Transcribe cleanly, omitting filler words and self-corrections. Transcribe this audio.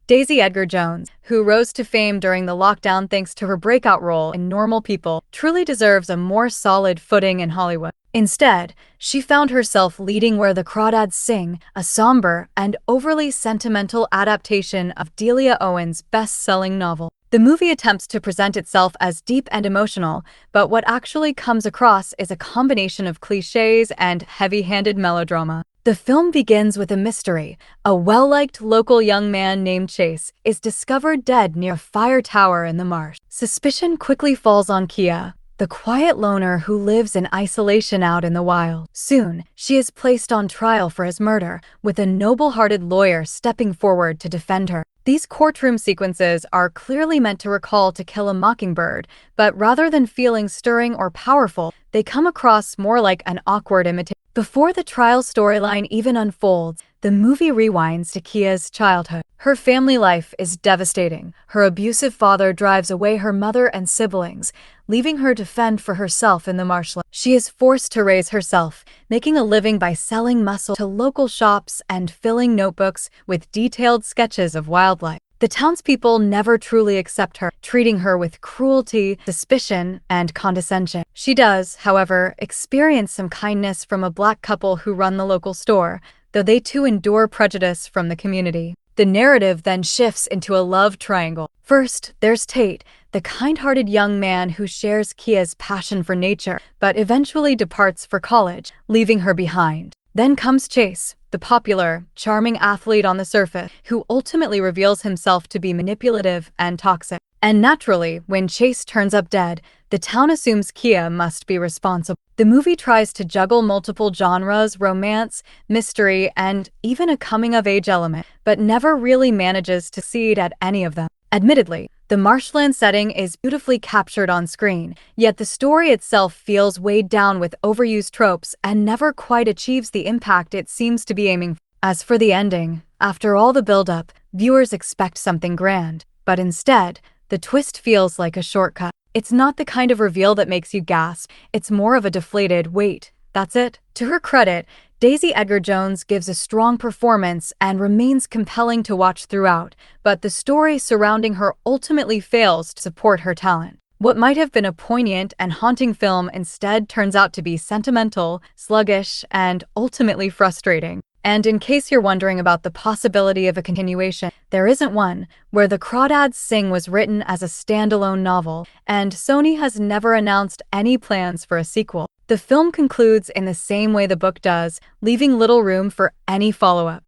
Daisy Edgar-Jones, who rose to fame during the lockdown thanks to her breakout role in Normal People, truly deserves a more solid footing in Hollywood. Instead, she found herself leading Where the Crawdads Sing, a somber and overly sentimental adaptation of Delia Owens' best-selling novel. The movie attempts to present itself as deep and emotional, but what actually comes across is a combination of cliches and heavy-handed melodrama. The film begins with a mystery. A well-liked local young man named Chase is discovered dead near a fire tower in the marsh. Suspicion quickly falls on Kia, the quiet loner who lives in isolation out in the wild. Soon, she is placed on trial for his murder, with a noble-hearted lawyer stepping forward to defend her. These courtroom sequences are clearly meant to recall To Kill a Mockingbird, but rather than feeling stirring or powerful, they come across more like an awkward imitation. Before the trial storyline even unfolds, the movie rewinds to Kia's childhood. Her family life is devastating. Her abusive father drives away her mother and siblings, leaving her to fend for herself in the marshlands. She is forced to raise herself, making a living by selling muscle to local shops and filling notebooks with detailed sketches of wildlife. The townspeople never truly accept her, treating her with cruelty, suspicion, and condescension. She does, however, experience some kindness from a black couple who run the local store, though they too endure prejudice from the community. The narrative then shifts into a love triangle. First, there's Tate, the kind-hearted young man who shares Kia's passion for nature, but eventually departs for college, leaving her behind. Then comes Chase, the popular, charming athlete on the surface, who ultimately reveals himself to be manipulative and toxic. And naturally, when Chase turns up dead, the town assumes Kia must be responsible. The movie tries to juggle multiple genres, romance, mystery, and even a coming-of-age element, but never really manages to succeed at any of them. Admittedly, the marshland setting is beautifully captured on screen, yet the story itself feels weighed down with overused tropes and never quite achieves the impact it seems to be aiming for. As for the ending, after all the build-up, viewers expect something grand, but instead, the twist feels like a shortcut. It's not the kind of reveal that makes you gasp, it's more of a deflated, wait, that's it? To her credit, Daisy Edgar-Jones gives a strong performance and remains compelling to watch throughout, but the story surrounding her ultimately fails to support her talent. What might have been a poignant and haunting film instead turns out to be sentimental, sluggish, and ultimately frustrating. And in case you're wondering about the possibility of a continuation, there isn't one. Where the Crawdads Sing was written as a standalone novel, and Sony has never announced any plans for a sequel. The film concludes in the same way the book does, leaving little room for any follow-up.